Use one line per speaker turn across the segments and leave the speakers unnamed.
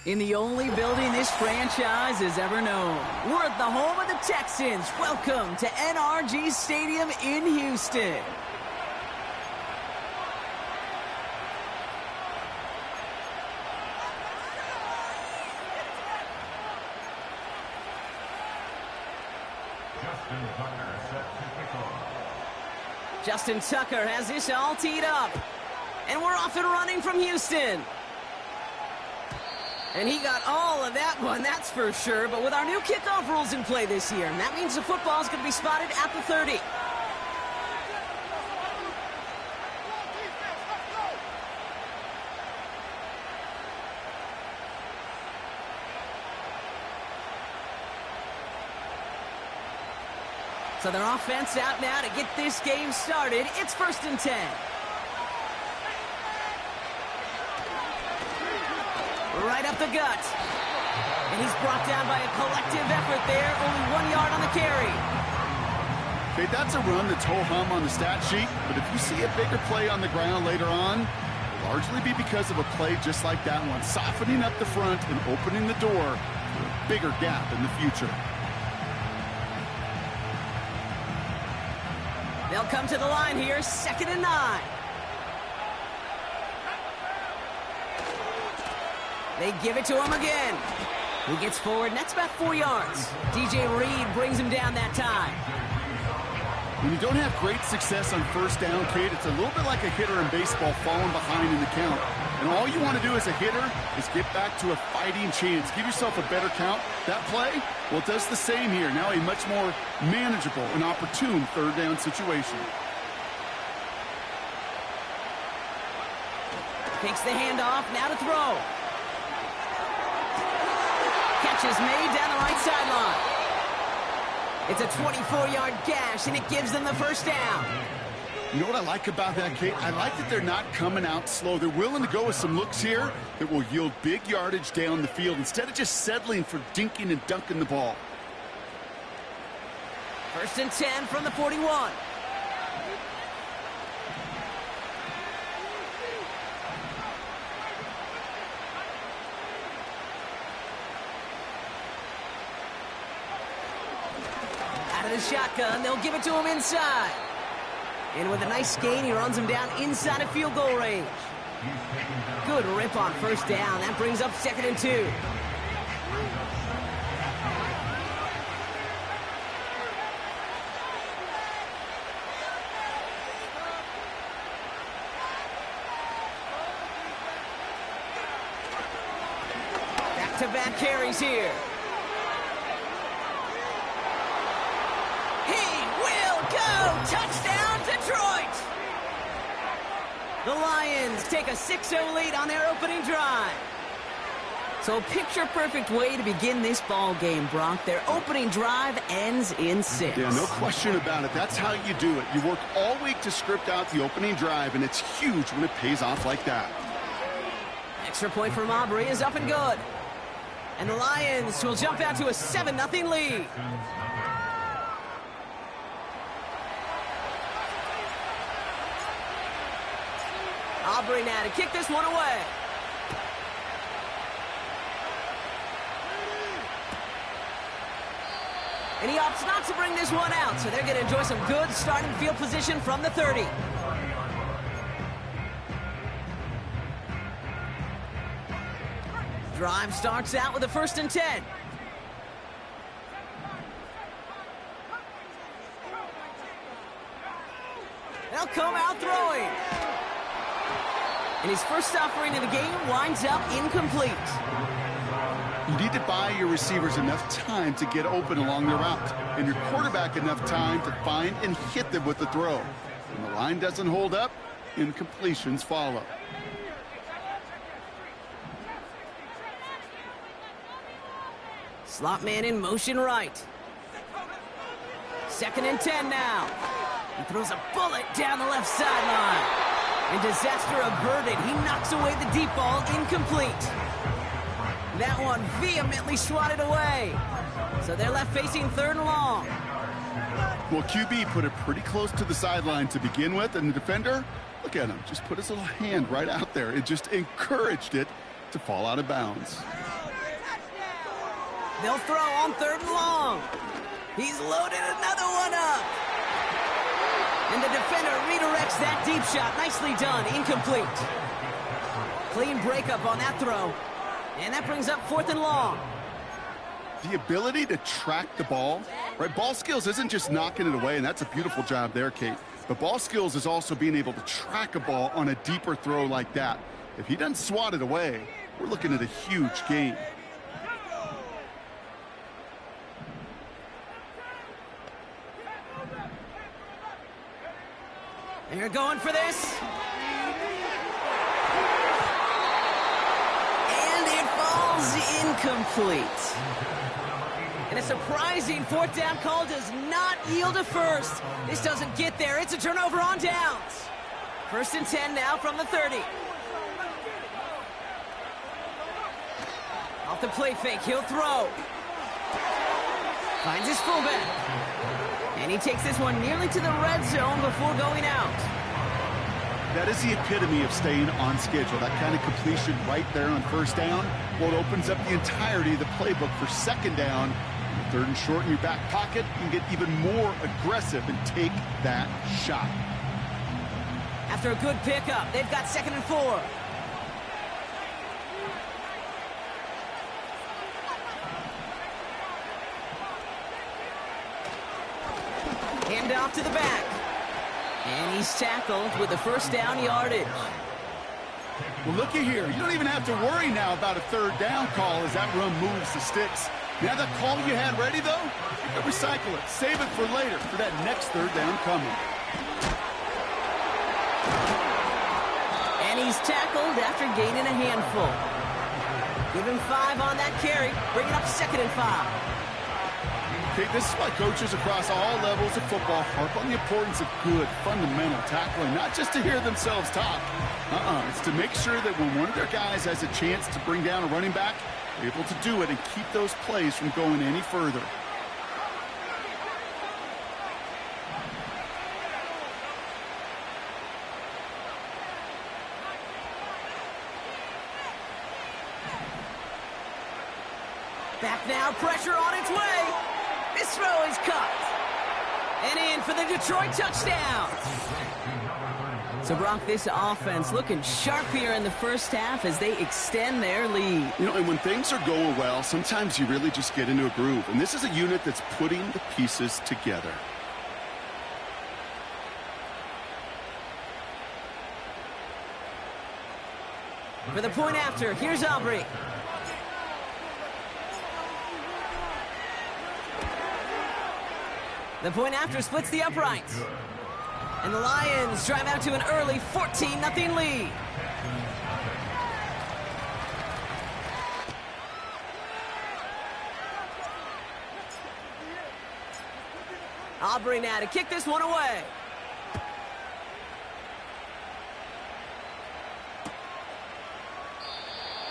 In the only building this franchise has ever known. We're at the home of the Texans. Welcome to NRG Stadium in Houston. Justin Tucker has this all teed up. And we're off and running from Houston. And he got all of that one, that's for sure. But with our new kickoff rules in play this year, and that means the football is going to be spotted at the 30. So their offense out now to get this game started. It's 1st and 10. Right up the gut. And he's brought down by a collective effort there. Only 1 yard on the carry.
Okay, that's a run that's ho-hum on the stat sheet. But if you see a bigger play on the ground later on, it'll largely be because of a play just like that one. Softening up the front and opening the door for a bigger gap in the future.
They'll come to the line here, 2nd and 9. They give it to him again. He gets forward, and that's about 4 yards. DJ Reed brings him down that time.
When you don't have great success on 1st down, Kate, it's a little bit like a hitter in baseball falling behind in the count. And all you want to do as a hitter is get back to a fighting chance. Give yourself a better count. That play, well, it does the same here. Now a much more manageable and opportune 3rd down situation.
Takes the handoff, now to throw. Catch is made down the right sideline. It's a 24-yard gash, and it gives them the 1st down.
You know what I like about that, Kate? I like that they're not coming out slow. They're willing to go with some looks here that will yield big yardage down the field instead of just settling for dinking and dunking the ball.
1st and 10 from the 41. Out of the shotgun, they'll give it to him inside. And with a nice gain, he runs him down inside of field goal range. Good rip on 1st down. That brings up 2nd and 2. Back-to-back carries here. Touchdown, Detroit! The Lions take a 6-0 lead on their opening drive. So picture-perfect way to begin this ball game, Brock. Their opening drive ends in 6.
Yeah, no question about it. That's how you do it. You work all week to script out the opening drive, and it's huge when it pays off like that.
Extra point from Aubrey is up and good. And the Lions will jump out to a 7-0 lead. Aubrey now to kick this one away. And he opts not to bring this one out, so they're going to enjoy some good starting field position from the 30. Drive starts out with a 1st and 10. They'll come out throwing. And his first offering of the game winds up incomplete.
You need to buy your receivers enough time to get open along their route, and your quarterback enough time to find and hit them with the throw. When the line doesn't hold up, incompletions follow.
Slot man in motion right. 2nd and 10 now. He throws a bullet down the left sideline. And disaster averted. He knocks away the deep ball, incomplete. That one vehemently swatted away. So they're left facing 3rd and long.
Well, QB put it pretty close to the sideline to begin with, and the defender, look at him, just put his little hand right out there. It just encouraged it to fall out of bounds.
They'll throw on 3rd and long. He's loaded another one up. And the defender redirects that deep shot. Nicely done. Incomplete. Clean breakup on that throw. And that brings up 4th and long.
The ability to track the ball, right? Ball skills isn't just knocking it away, and that's a beautiful job there, Kate. But ball skills is also being able to track a ball on a deeper throw like that. If he doesn't swat it away, we're looking at a huge gain.
They're going for this. And it falls incomplete. And a surprising 4th down call does not yield a first. This doesn't get there. It's a turnover on downs. 1st and 10 now from the 30. Off the play fake, he'll throw. Finds his fullback. And he takes this one nearly to the red zone before going out.
That is the epitome of staying on schedule. That kind of completion right there on 1st down. Well, it opens up the entirety of the playbook for 2nd down. 3rd and short in your back pocket. You can get even more aggressive and take that shot.
After a good pickup, they've got 2nd and 4. Hand off to the back. And he's tackled with the 1st down yardage.
Well, looky here. You don't even have to worry now about a 3rd down call as that run moves the sticks. Now that call you had ready, though, you can recycle it. Save it for later for that next 3rd down coming.
And he's tackled after gaining a handful. Give him 5 on that carry. Bring it up 2nd and 5.
Okay, this is why coaches across all levels of football harp on the importance of good, fundamental tackling, not just to hear themselves talk. It's to make sure that when one of their guys has a chance to bring down a running back, they're able to do it and keep those plays from going any further.
Back now, pressure on its way. This throw is caught. And in for the Detroit touchdown. So, Brock, this offense looking sharp here in the 1st half as they extend their lead.
You know, and when things are going well, sometimes you really just get into a groove. And this is a unit that's putting the pieces together.
For the point after, here's Aubrey. The point after splits the uprights. And the Lions drive out to an early 14-0 lead. Aubrey now to kick this one away.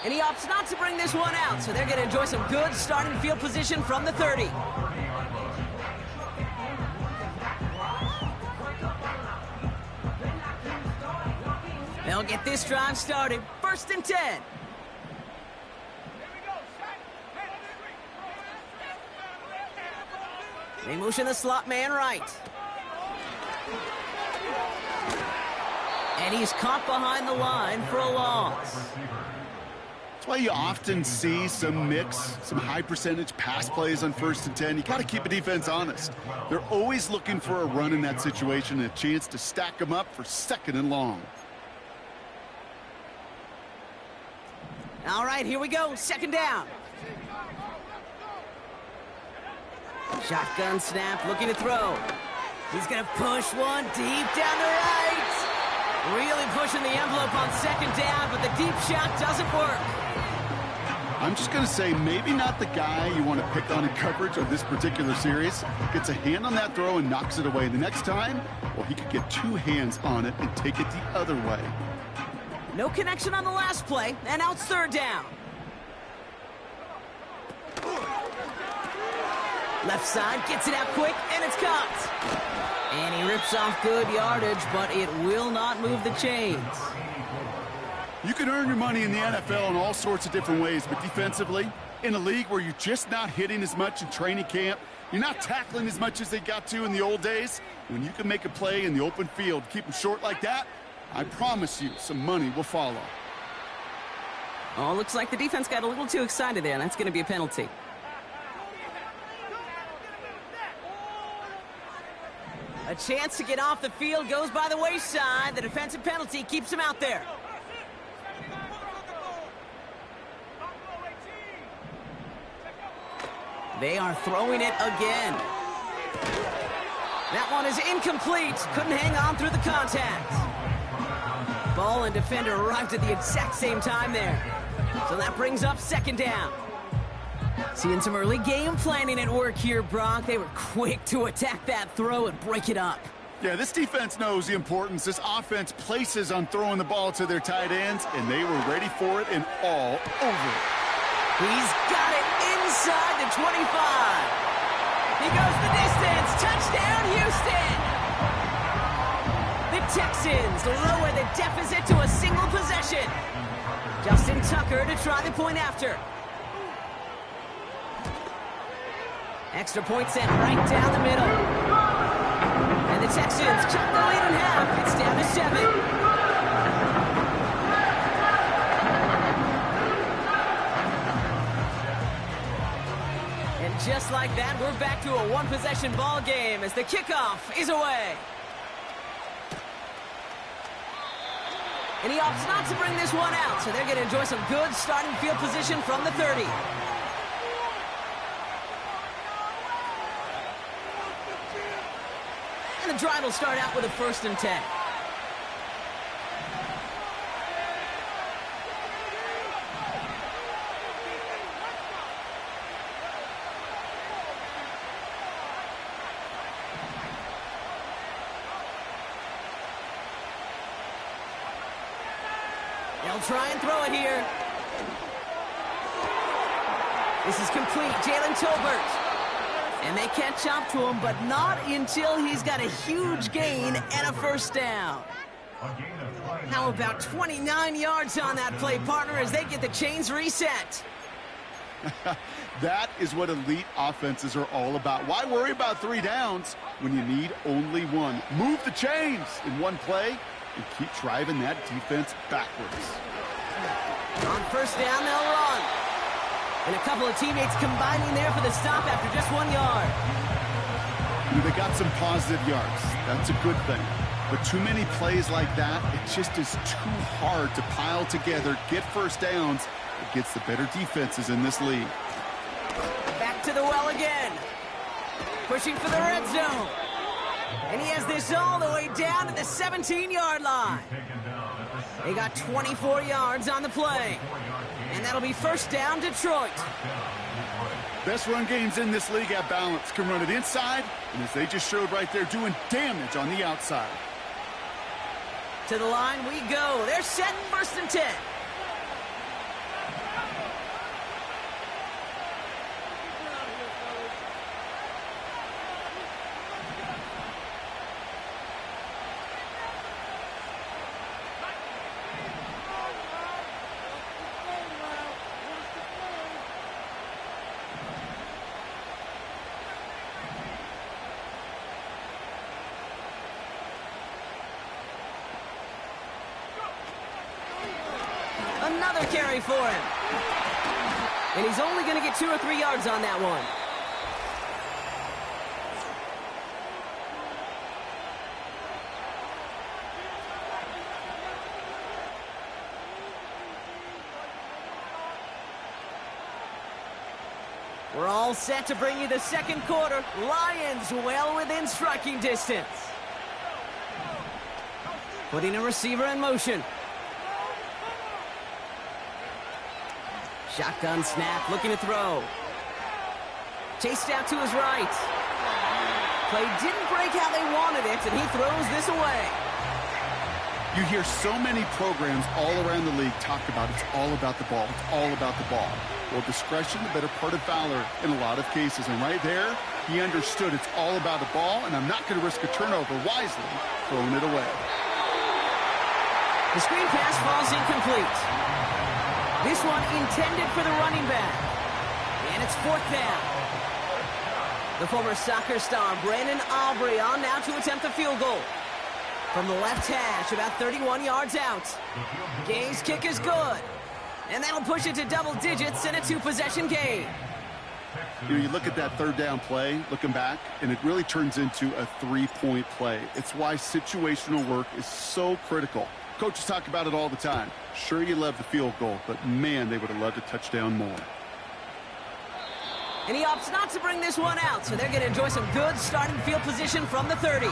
And he opts not to bring this one out, so they're going to enjoy some good starting field position from the 30. They'll get this drive started. 1st and 10. They motion the slot man right. And he's caught behind the line for a loss.
That's why you often see some mix, some high-percentage pass plays on 1st and 10. You got to keep a defense honest. They're always looking for a run in that situation and a chance to stack them up for 2nd and long.
All right, here we go. 2nd down. Shotgun snap, looking to throw. He's going to push one deep down the right. Really pushing the envelope on 2nd down, but the deep shot doesn't work.
I'm just going to say maybe not the guy you want to pick on in coverage of this particular series. Gets a hand on that throw and knocks it away. The next time, well, he could get 2 hands on it and take it the other way.
No connection on the last play, and now it's 3rd down. Left side, gets it out quick, and it's caught. And he rips off good yardage, but it will not move the chains.
You can earn your money in the NFL in all sorts of different ways, but defensively, In a league where you're just not hitting as much in training camp, you're not tackling as much as they got to in the old days, when you can make a play in the open field, keep them short like that, I promise you some money will follow.
Oh, looks like the defense got a little too excited there, and that's going to be a penalty. A chance to get off the field goes by the wayside. The defensive penalty keeps him out there. They are throwing it again. That one is incomplete. Couldn't hang on through the contact. Ball and defender arrived at the exact same time there. So that brings up second down. Seeing some early game planning at work here, Brock. They were quick to attack that throw and break it up.
Yeah, this defense knows the importance this offense places on throwing the ball to their tight ends, and they were ready for it and all over it.
He's got it inside the 25. He goes the distance. Touchdown, Houston! The Texans lower the deficit to a single possession. Justin Tucker to try the point after. Extra point sent right down the middle. And the Texans cut the lead in half. It's down to 7. And just like that, we're back to a one-possession ball game as the kickoff is away. And he opts not to bring this one out, so they're going to enjoy some good starting field position from the 30. And the drive will start out with a 1st and 10. They'll try and throw it here. This is complete. Jalen Tolbert. And they catch up to him, but not until he's got a huge gain and a 1st down. How about 29 yards on that play, partner, as they get the chains reset?
That is what elite offenses are all about. Why worry about 3 downs when you need only 1? Move the chains in one play and keep driving that defense backwards.
On 1st down, they'll run. And a couple of teammates combining there for the stop after just 1 yard.
They got some positive yards. That's a good thing. But too many plays like that, it just is too hard to pile together, get 1st downs against the better defenses in this league.
Back to the well again. Pushing for the red zone. And he has this all the way down to the 17-yard line. They got 24 yards on the play. And that'll be 1st down, Detroit.
Best run games in this league at balance. Can run it inside, and as they just showed right there, doing damage on the outside.
To the line we go. They're set 1st and 10. Another carry for him. And he's only going to get 2 or 3 yards on that one. We're all set to bring you the 2nd quarter. Lions well within striking distance. Putting a receiver in motion. Shotgun snap, looking to throw. Chased out to his right. Play didn't break how they wanted it, and he throws this away.
You hear so many programs all around the league talk about it's all about the ball. It's all about the ball. Well, discretion, the better part of valor in a lot of cases. And right there, he understood it's all about the ball, and I'm not going to risk a turnover, wisely throwing it away.
The screen pass falls incomplete. This one intended for the running back. And it's 4th down. The former soccer star Brandon Aubrey on now to attempt the field goal. From the left hash, about 31 yards out. Gay's kick is good. And that'll push it to double digits in a 2-possession game.
You look at that 3rd down play, looking back, and it really turns into a 3-point play. It's why situational work is so critical. Coaches talk about it all the time. Sure, you love the field goal, but man, they would have loved a touchdown more.
And he opts not to bring this one out, so they're going to enjoy some good starting field position from the 30.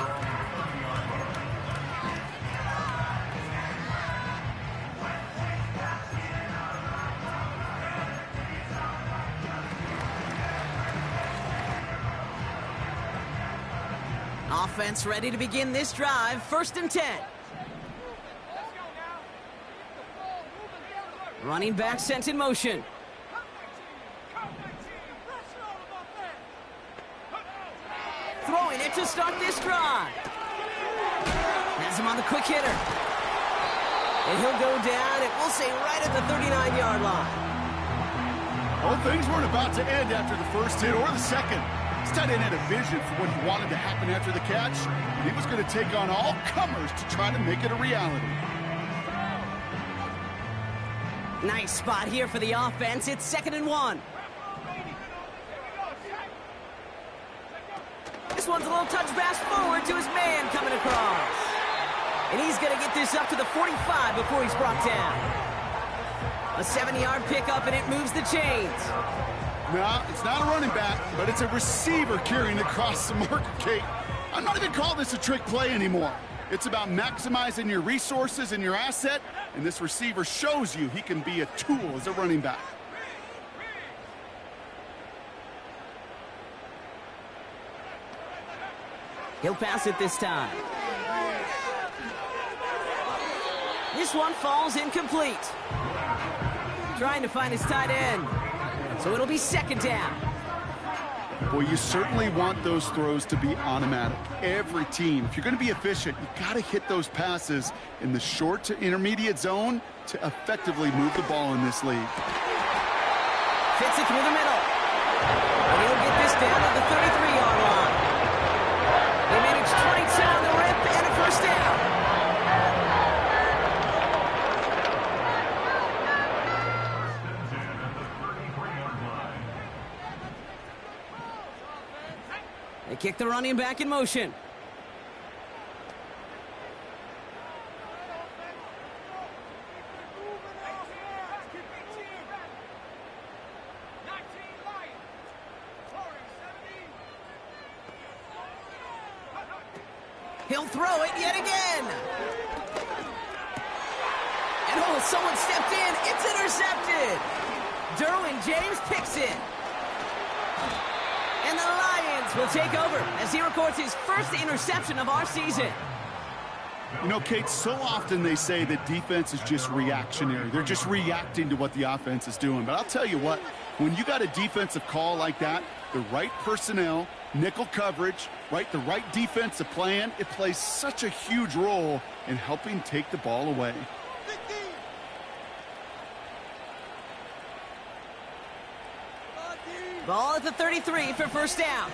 Offense ready to begin this drive. 1st and 10. Running back sent in motion. Throwing it to start this drive. Has him on the quick hitter. And he'll go down, and we'll say right at the 39-yard line.
Well, things weren't about to end after the first hit or the second. This tight end had a vision for what he wanted to happen after the catch, and he was going to take on all comers to try to make it a reality.
Nice spot here for the offense. It's 2nd and 1. This one's a little touch pass forward to his man coming across. And he's going to get this up to the 45 before he's brought down. A 70-yard pickup, and it moves the chains.
No, it's not a running back, but it's a receiver carrying across the marker, Kate. I'm not even calling this a trick play anymore. It's about maximizing your resources and your asset, and this receiver shows you he can be a tool as a running back.
He'll pass it this time. This one falls incomplete. Trying to find his tight end. So it'll be 2nd down.
Well, you certainly want those throws to be automatic. Every team, if you're going to be efficient, you got to hit those passes in the short to intermediate zone to effectively move the ball in this league.
Fits it through the middle. And he'll get this down at the 33-yard line. They manage 22 on the rip and a 1st down. They kick the running back in motion. He'll throw it yet again. And oh, someone stepped in. It's intercepted. Derwin James picks it. And the Lions will take over as he records his 1st interception of our season.
You know, Kate, so often they say that defense is just reactionary. They're just reacting to what the offense is doing. But I'll tell you what, when you got a defensive call like that, the right personnel, nickel coverage, the right defensive plan, it plays such a huge role in helping take the ball away.
Ball at the 33 for 1st down.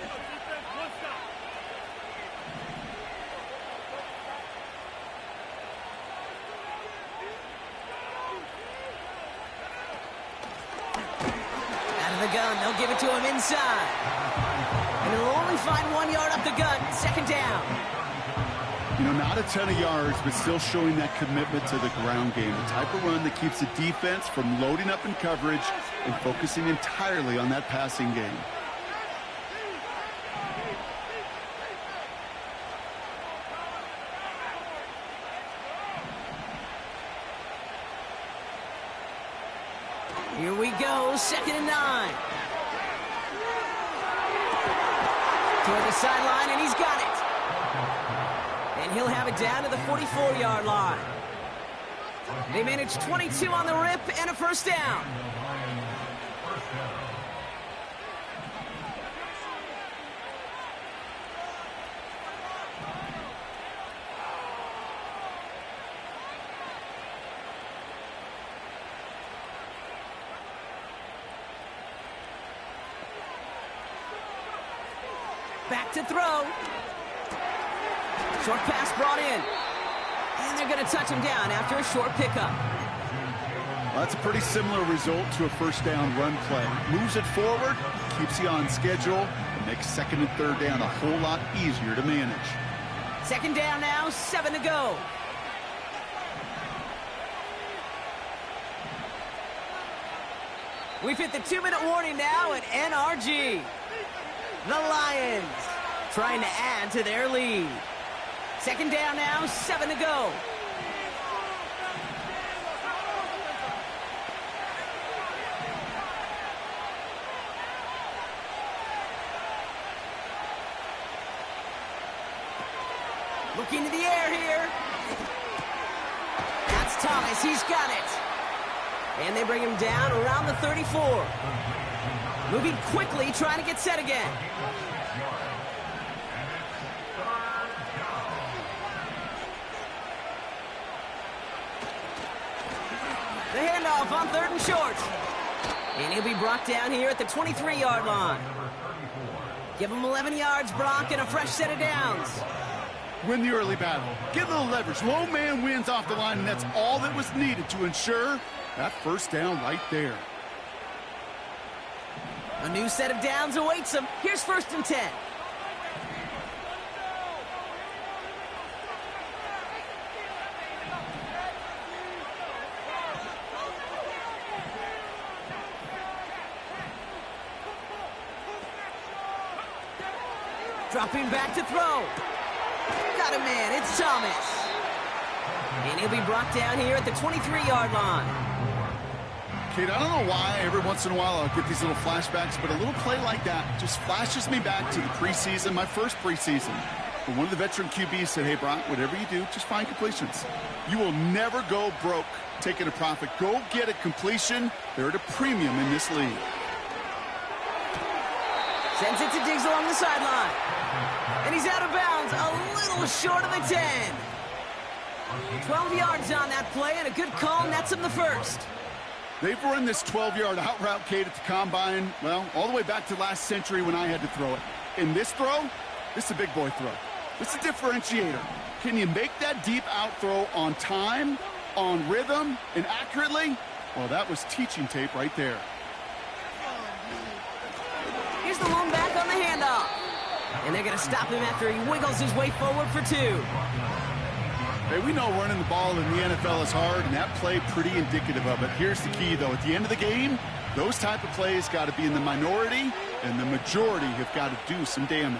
Out of the gun, they'll give it to him inside. And he'll only find 1 yard up the gun, 2nd down.
You know, not a ton of yards, but still showing that commitment to the ground game. The type of run that keeps the defense from loading up in coverage and focusing entirely on that passing game.
Here we go, 2nd and 9. Toward the sideline, and he's got it. And he'll have it down to the 44-yard line. They manage 22 on the rip and a 1st down. Back to throw. Short pass brought in. And they're going to touch him down after a short pickup.
Well, that's a pretty similar result to a first down run play. Moves it forward, keeps you on schedule, and makes second and third down a whole lot easier to manage.
Second down now, 7 to go. We've hit the 2-minute warning now at NRG. The Lions trying to add to their lead. Second down now, 7 to go. Looking to the air here. That's Thomas. He's got it. And they bring him down around the 34. Moving quickly, trying to get set again. The handoff on 3rd and short. And he'll be brought down here at the 23-yard line. Give him 11 yards, Brock, and a fresh set of downs.
Win the early battle. Get a little leverage. Low man wins off the line, and that's all that was needed to ensure that first down right there.
A new set of downs awaits him. Here's 1st and 10. Dropping back to throw. Got a man, it's Thomas. And he'll be brought down here at the 23-yard line.
Kate, I don't know why every once in a while I'll get these little flashbacks, but a little play like that just flashes me back to the preseason, my first preseason. When one of the veteran QBs said, hey, Brock, whatever you do, just find completions. You will never go broke taking a profit. Go get a completion. They're at a premium in this league.
Sends it to Diggs along the sideline. And he's out of bounds, a little short of the 10. 12 yards on that play, and a good call nets him the first.
They've run this 12-yard out route, Kate, at the combine, well, all the way back to last century when I had to throw it. In this throw, this is a big boy throw. This is a differentiator. Can you make that deep out throw on time, on rhythm, and accurately? Well, that was teaching tape right there.
Here's the lone back on the handoff. And they're going to stop him after he wiggles his way forward for 2.
Hey, we know running the ball in the NFL is hard, and that play pretty indicative of it. Here's the key, though. At the end of the game, those type of plays got to be in the minority, and the majority have got to do some damage.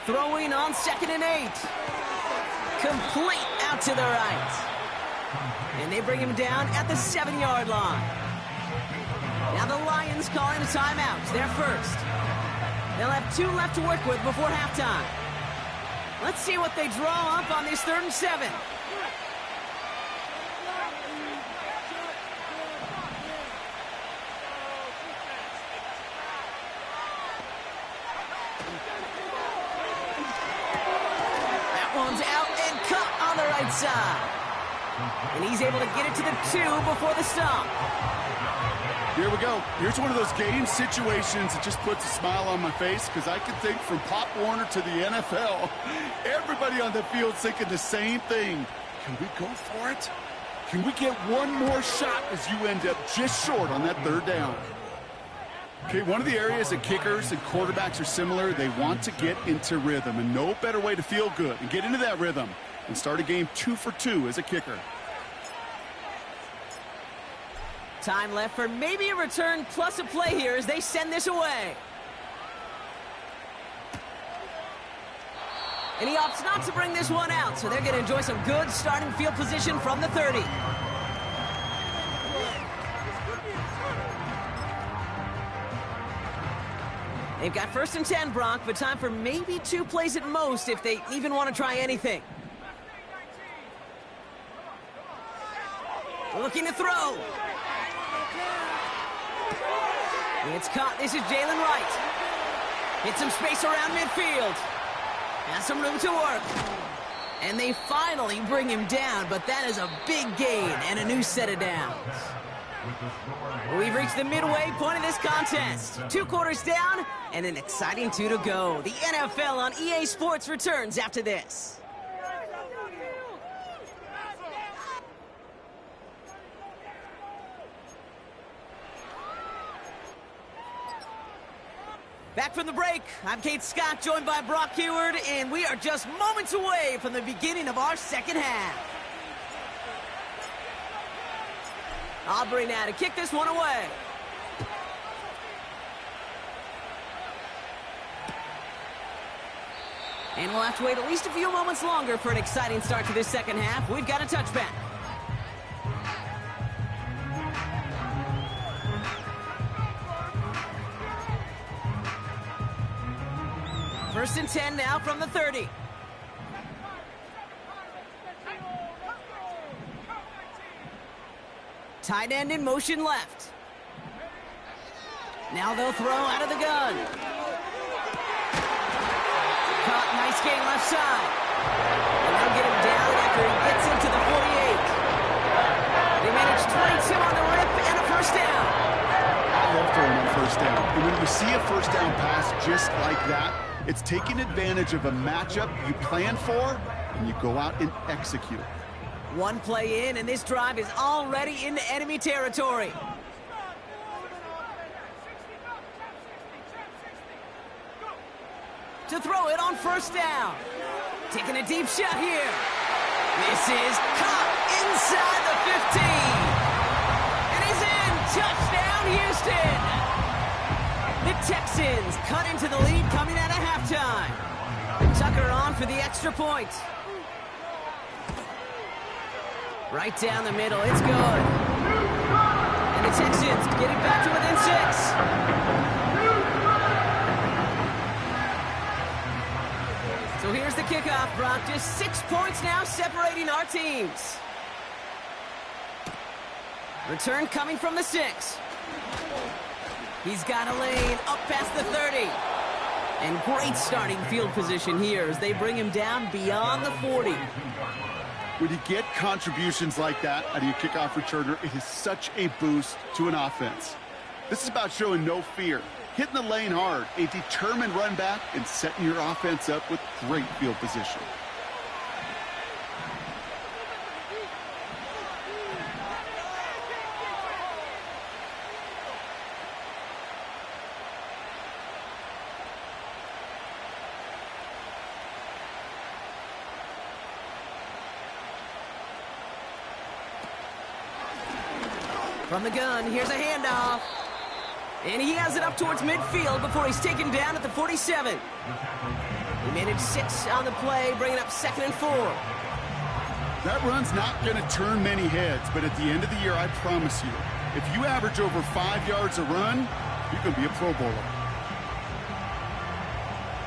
Throwing on 2nd and 8. Complete out to the right. And they bring him down at the 7-yard line. Now the Lions calling a timeout. They're first. They'll have 2 left to work with before halftime. Let's see what they draw up on this 3rd and 7. That one's out and cut on the right side. And he's able to get it to the 2 before the stop.
Here we go. Here's one of those game situations that just puts a smile on my face, because I can think from Pop Warner to the NFL, everybody on the field thinking the same thing. Can we go for it? Can we get one more shot as you end up just short on that 3rd down? Okay, one of the areas that kickers and quarterbacks are similar, they want to get into rhythm, and no better way to feel good and get into that rhythm and start a game 2 for 2 as a kicker.
Time left for maybe a return plus a play here as they send this away. And he opts not to bring this one out, so they're going to enjoy some good starting field position from the 30. They've got 1st and 10, Brock, but time for maybe 2 plays at most if they even want to try anything. Looking to throw. It's caught. This is Jalen Wright. Hit some space around midfield. Has some room to work. And they finally bring him down, but that is a big gain and a new set of downs. We've reached the midway point of this contest. 2 quarters down and an exciting 2 to go. The NFL on EA Sports returns after this. Back from the break, I'm Kate Scott, joined by Brock Heward, and we are just moments away from the beginning of our second half. Aubrey now to kick this one away. And we'll have to wait at least a few moments longer for an exciting start to this second half. We've got a touchback. First and 10 now from the 30. Tight end in motion left. Now they'll throw out of the gun. Caught, nice gain left side. And they'll get him down after he gets into the 48. They managed 22 on the rip and a first down.
I love throwing on first down. And when we see a first down pass just like that, it's taking advantage of a matchup you plan for, and you go out and execute.
One play in, and this drive is already into enemy territory. To throw it on first down. Taking a deep shot here. This is caught inside the 15. It is in. Touchdown, Houston. The Texans cut into the lead coming out of halftime. Tucker on for the extra point. Right down the middle, it's good. And the Texans get it back to within 6. So here's the kickoff, Brock. Just 6 points now separating our teams. Return coming from the 6. He's got a lane up past the 30. And great starting field position here as they bring him down beyond the 40.
When you get contributions like that out of your kickoff returner, it is such a boost to an offense. This is about showing no fear, hitting the lane hard, a determined run back, and setting your offense up with great field position.
From the gun, here's a handoff. And he has it up towards midfield before he's taken down at the 47. He managed 6 on the play, bringing up 2nd and 4.
That run's not going to turn many heads, but at the end of the year, I promise you, if you average over 5 yards a run, you're going to be a Pro Bowler.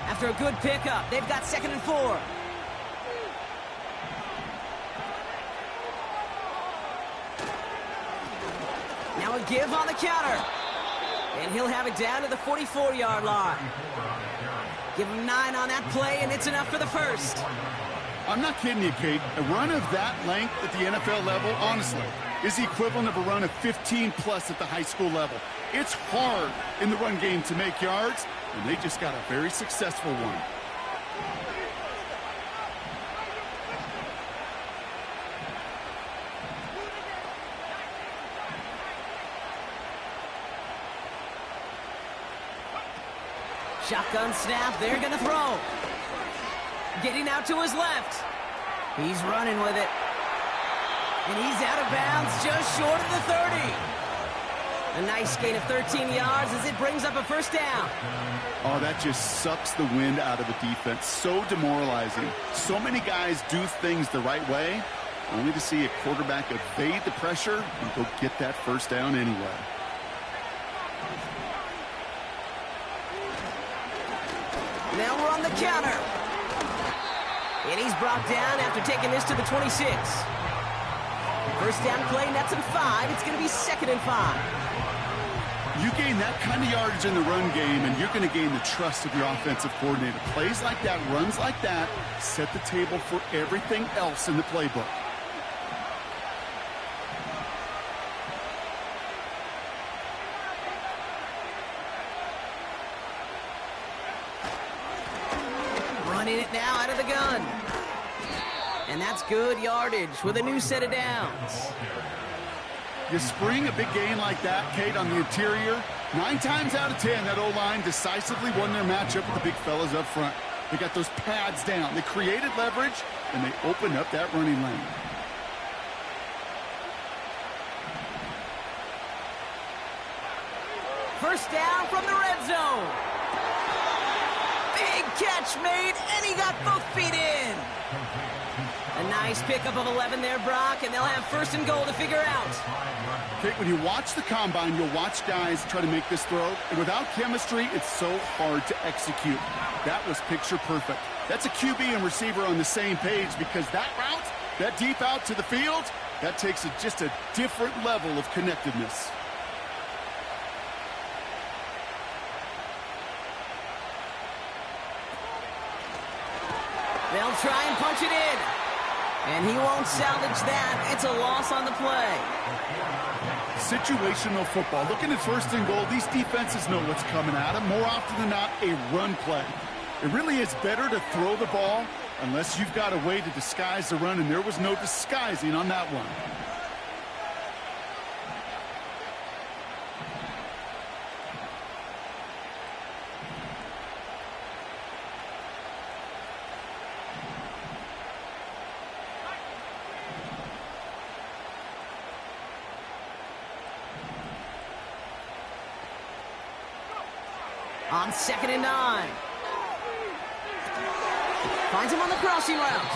After a good pickup, they've got 2nd and 4. Now a give on the counter. And he'll have it down to the 44-yard line. Give him 9 on that play, and it's enough for the first.
I'm not kidding you, Kate. A run of that length at the NFL level, honestly, is the equivalent of a run of 15-plus at the high school level. It's hard in the run game to make yards, and they just got a very successful one.
Shotgun snap, they're going to throw. Getting out to his left. He's running with it. And he's out of bounds just short of the 30. A nice gain of 13 yards as it brings up a first down.
Oh, that just sucks the wind out of the defense. So demoralizing. So many guys do things the right way, only to see a quarterback evade the pressure and go get that first down anyway.
Now we're on the counter. And he's brought down after taking this to the 26. First down play, nets him 5. It's going to be 2nd and 5.
You gain that kind of yardage in the run game, and you're going to gain the trust of your offensive coordinator. Plays like that, runs like that, set the table for everything else in the playbook.
it now out of the gun. And that's good yardage with a new set of downs.
You spring a big gain like that, Kate, on the interior. 9 times out of 10, that O-line decisively won their matchup with the big fellas up front. They got those pads down. They created leverage, and they opened up that running lane.
First down from the red zone. Big catch made, and he got both feet in. A nice pickup of 11 there, Brock, and they'll have first and goal to figure out.
Kate, when you watch the combine, you'll watch guys try to make this throw, and without chemistry, it's so hard to execute. That was picture perfect. That's a QB and receiver on the same page, because that route, that deep out to the field, that takes just a different level of connectedness.
They'll try and punch it in. And he won't salvage that. It's a loss on the play.
Situational football. Looking at first and goal, these defenses know what's coming at them. More often than not, a run play. It really is better to throw the ball unless you've got a way to disguise the run, and there was no disguising on that one.
On 2nd and 9. Finds him on the crossing route.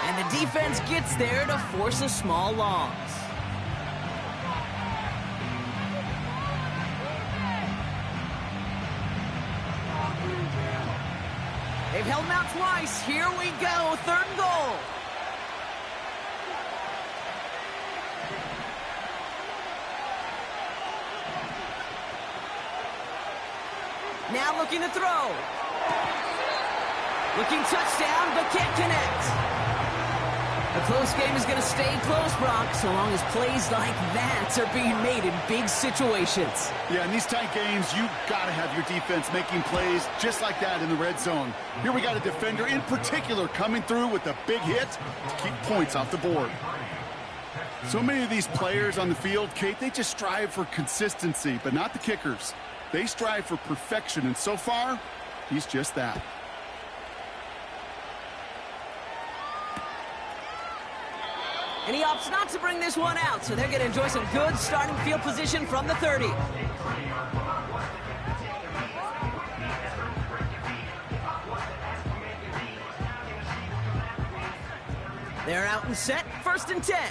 And the defense gets there to force a small loss. They've held him out twice. Here we go. 3rd and goal. Now looking to throw. Looking touchdown, but can't connect. A close game is going to stay close, Brock, so long as plays like that are being made in big situations.
Yeah, in these tight games, you got to have your defense making plays just like that in the red zone. Here we got a defender in particular coming through with a big hit to keep points off the board. So many of these players on the field, Kate, they just strive for consistency, but not the kickers. They strive for perfection, and so far, he's just that.
And he opts not to bring this one out, so they're going to enjoy some good starting field position from the 30. They're out and set, 1st and 10.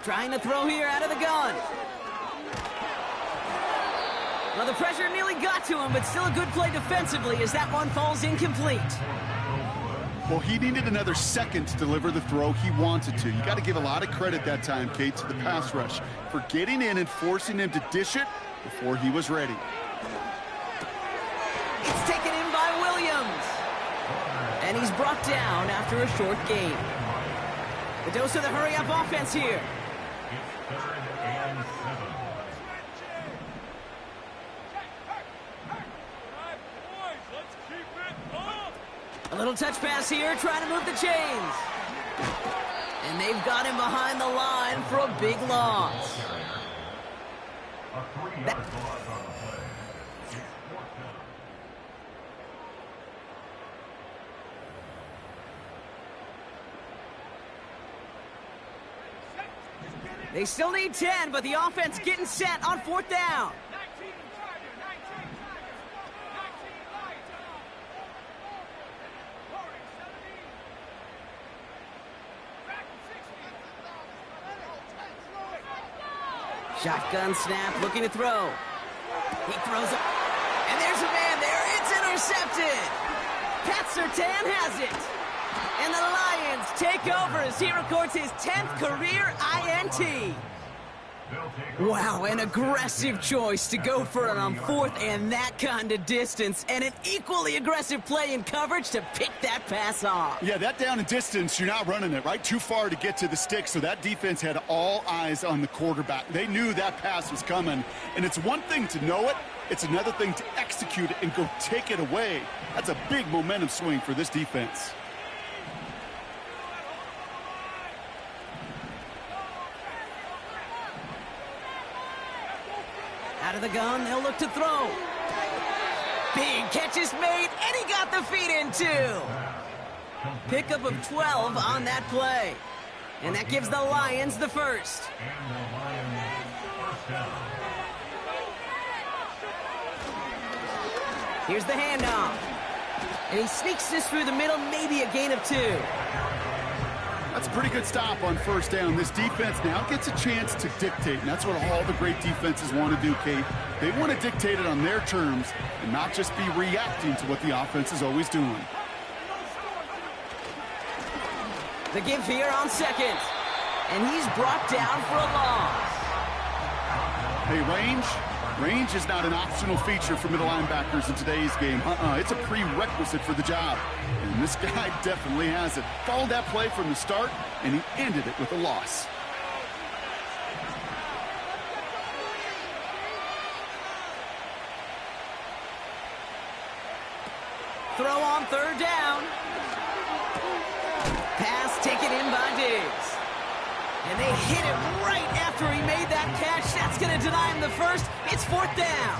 Trying to throw here out of the gun. Well, the pressure nearly got to him, but still a good play defensively as that one falls incomplete.
Well, he needed another second to deliver the throw he wanted to. You got to give a lot of credit that time, Kate, to the pass rush for getting in and forcing him to dish it before he was ready.
It's taken in by Williams. And he's brought down after a short gain. The dose of the hurry-up offense here. A little touch pass here, trying to move the chains. And they've got him behind the line for a big loss. They still need 10, but the offense getting set on 4th down. Shotgun snap, looking to throw. He throws it, and there's a man there. It's intercepted. Pat Surtain has it. And the Lions take over as he records his 10th career INT. Wow, an aggressive choice to go for it on fourth and that kind of distance, and an equally aggressive play in coverage to pick that pass off.
Yeah, that down and distance, you're not running it, right? Too far to get to the stick, so that defense had all eyes on the quarterback. They knew that pass was coming, and it's one thing to know it, it's another thing to execute it and go take it away. That's a big momentum swing for this defense.
Out of the gun, they'll look to throw. Big catch is made, and he got the feet in too. Pickup of 12 on that play. And that gives the Lions the first. Here's the handoff. And he sneaks this through the middle, maybe a gain of 2.
That's a pretty good stop on first down. This defense now gets a chance to dictate, and that's what all the great defenses want to do, Kate. They want to dictate it on their terms and not just be reacting to what the offense is always doing.
The give here on second. And he's brought down for a loss.
Hey, range is not an optional feature for middle linebackers in today's game. It's a prerequisite for the job. And this guy definitely has it. Followed that play from the start, and he ended it with a loss.
Throw on third down. Pass taken in by Diggs. And they hit it right after he made that catch. That's going to deny him the first. It's fourth down.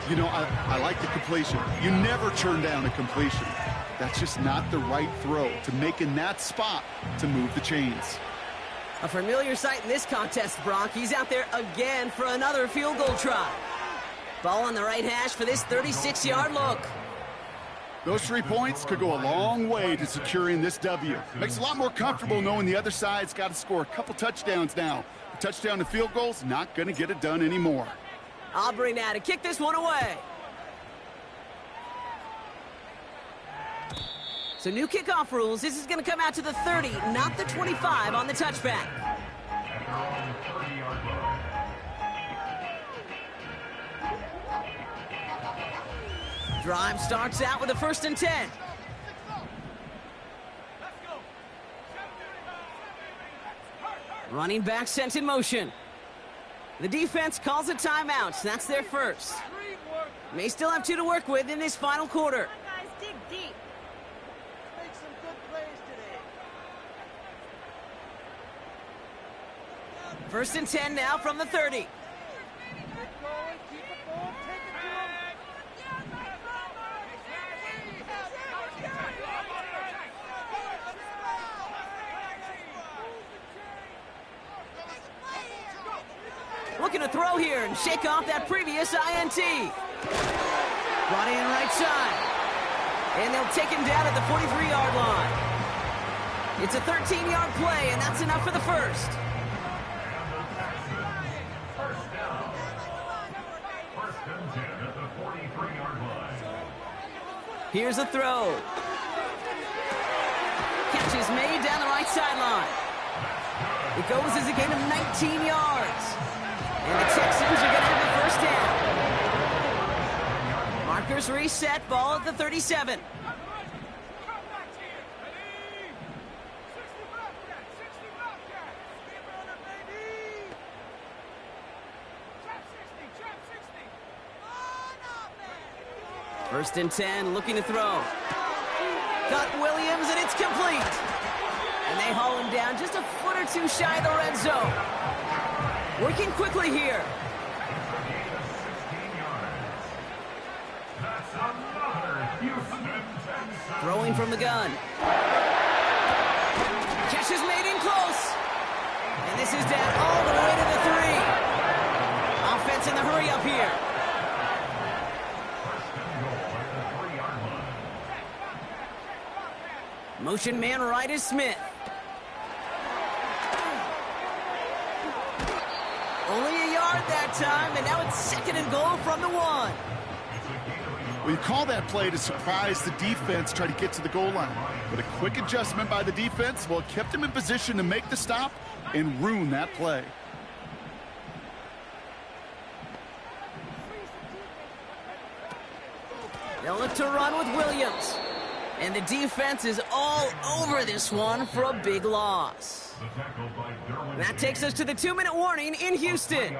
You know, I like the completion. You never turn down a completion. That's just not the right throw to make in that spot to move the chains.
A familiar sight in this contest, Bronk. He's out there again for another field goal try. Ball on the right hash for this 36-yard look.
Those 3 points could go a long way to securing this W. Makes it a lot more comfortable knowing the other side's got to score a couple touchdowns now. A touchdown to field goal's not going to get it done anymore.
Aubrey now to kick this one away. So new kickoff rules. This is going to come out to the 30, not the 25 on the touchback. Drive starts out with a 1st and 10. Running back sent in motion. The defense calls a timeout. That's their first. May still have 2 to work with in this final quarter.
Guys, dig deep. Make some good plays today.
1st and 10 now from the 30.
Keep going, keep it going, take it to him.
Looking to throw here and shake off that previous INT. Brought in right side. And they'll take him down at the 43-yard line. It's a 13-yard play, and that's enough for the first. Here's a throw. Catch is made down the right sideline. It goes as a gain of 19 yards. And the Texans are going to have the first down. Markers reset, ball at the 37. First and 10, looking to throw. Got Williams, and it's complete. And they haul him down just a foot or 2 shy of the red zone. Working quickly here. Throwing from the gun. Catch is made in close. And this is down all the way to the 3. Offense in the hurry up here. Motion man right is Smith. Only a yard that time, and now it's 2nd and goal from the 1.
Well, you call that play to surprise the defense, try to get to the goal line. But a quick adjustment by the defense, well, it kept him in position to make the stop and ruin that play.
They'll look to run with Williams. And the defense is all over this one for a big loss. That takes us to the 2-minute warning in Houston.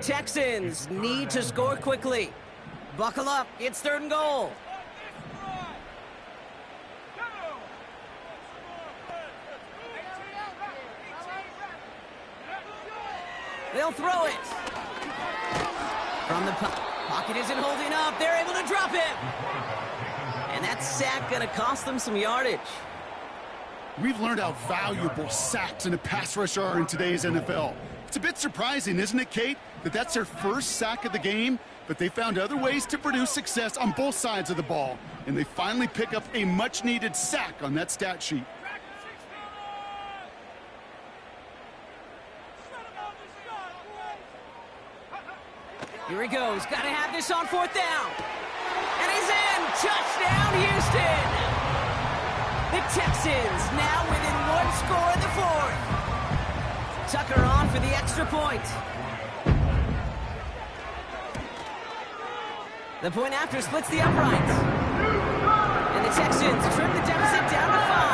Texans need to score quickly. Buckle up, it's 3rd and goal. They'll throw it. From the pocket isn't holding up. They're able to drop it. And that sack going to cost them some yardage.
We've learned how valuable sacks and a pass rush are in today's NFL. It's a bit surprising, isn't it, Kate, that that's their first sack of the game, but they found other ways to produce success on both sides of the ball, and they finally pick up a much-needed sack on that stat sheet.
Here he goes. Got to have this on 4th down. And he's in. Touchdown, Houston. The Texans now within 1 score in the 4th. Tucker on for the extra point. The point after splits the uprights. And the Texans trim the deficit down to 5.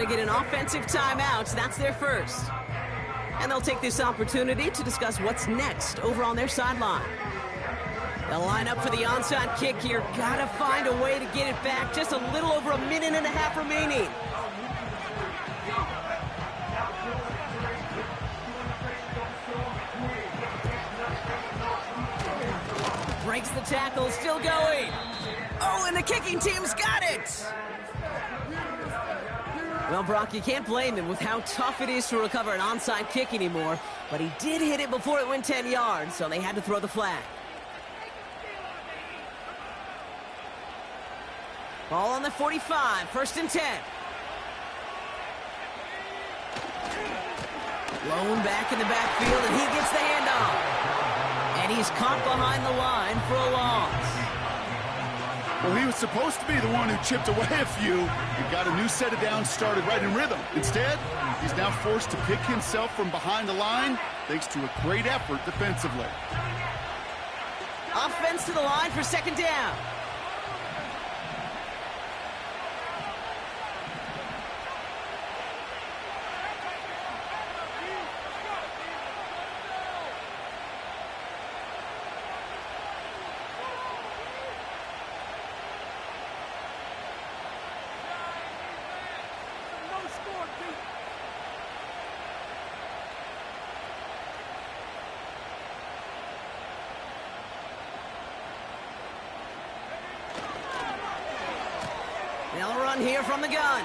Get an offensive timeout. That's their first. And they'll take this opportunity to discuss what's next over on their sideline. They'll line up for the onside kick here. Gotta find a way to get it back. Just a little over a minute and a half remaining. Breaks the tackle, still going. Oh, and the kicking team's got it. Well, Brock, you can't blame him with how tough it is to recover an onside kick anymore, but he did hit it before it went 10 yards, so they had to throw the flag. Ball on the 45, 1st and 10. Blown back in the backfield, and he gets the handoff. And he's caught behind the line for a loss.
Well, he was supposed to be the one who chipped away a few. He got a new set of downs started right in rhythm. Instead, he's now forced to pick himself from behind the line thanks to a great effort defensively.
Offense to the line for 2nd down. They'll run here from the gun.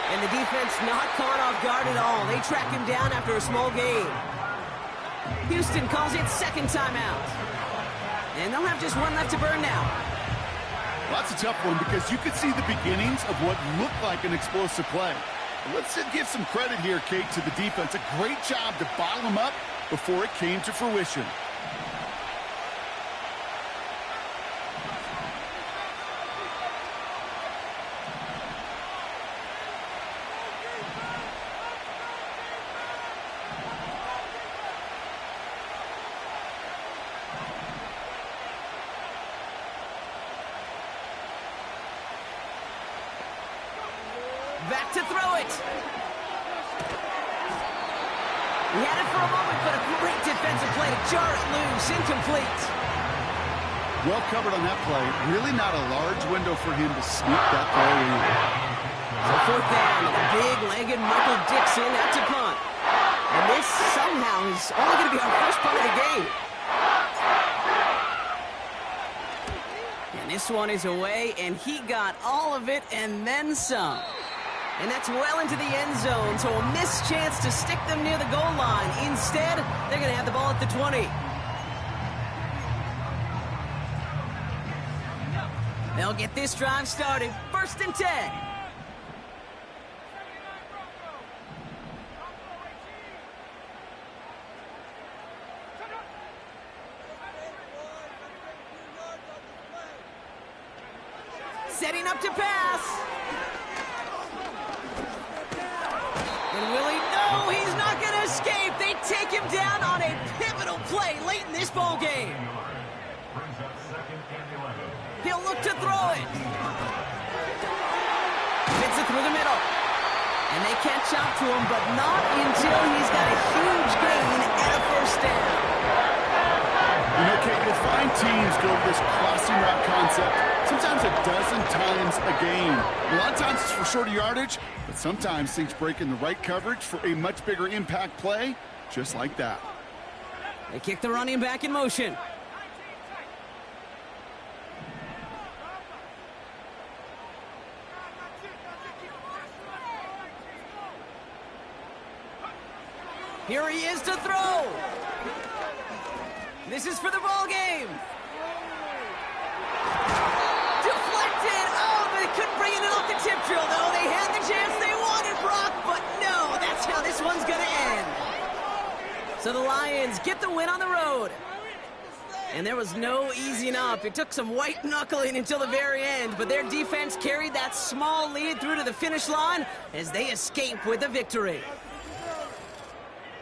And the defense not caught off guard at all. They track him down after a small gain. Houston calls it 2nd timeout. And they'll have just 1 left to burn now.
Well, that's a tough one because you could see the beginnings of what looked like an explosive play. Let's give some credit here, Kate, to the defense. A great job to bottle them up before it came to fruition.
Back to throw it. He had it for a moment, but a great defensive play to jar it loose. Incomplete.
Well covered on that play. Really not a large window for him to sneak that throw in.
So 4th down, the big-legged Michael Dixon out to punt. And this somehow is only going to be our first punt of the game. And this one is away, and he got all of it and then some. And that's well into the end zone, so a missed chance to stick them near the goal line. Instead, they're going to have the ball at the 20. They'll get this drive started. 1st and 10. He'll look to throw it. Fits it through the middle. And they catch up to him, but not until he's got a huge gain and a first down.
You know, Kate, you'll find teams go with this crossing route concept sometimes a dozen times a game. A lot of times it's for shorter yardage, but sometimes things break in the right coverage for a much bigger impact play, just like that.
They kick the running back in motion. Here he is to throw. This is for the ball game. Deflected. Oh, but they couldn't bring it off the tip drill, though. They had the chance they wanted, Brock, but no, that's how this one's going to end. So the Lions get the win on the road. And there was no easing up. It took some white knuckling until the very end, but their defense carried that small lead through to the finish line as they escape with the victory.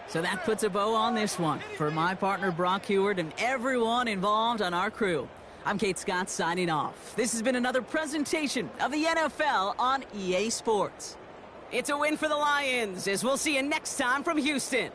So that puts a bow on this one. For my partner, Brock Heward, and everyone involved on our crew, I'm Kate Scott signing off. This has been another presentation of the NFL on EA Sports. It's a win for the Lions, as we'll see you next time from Houston.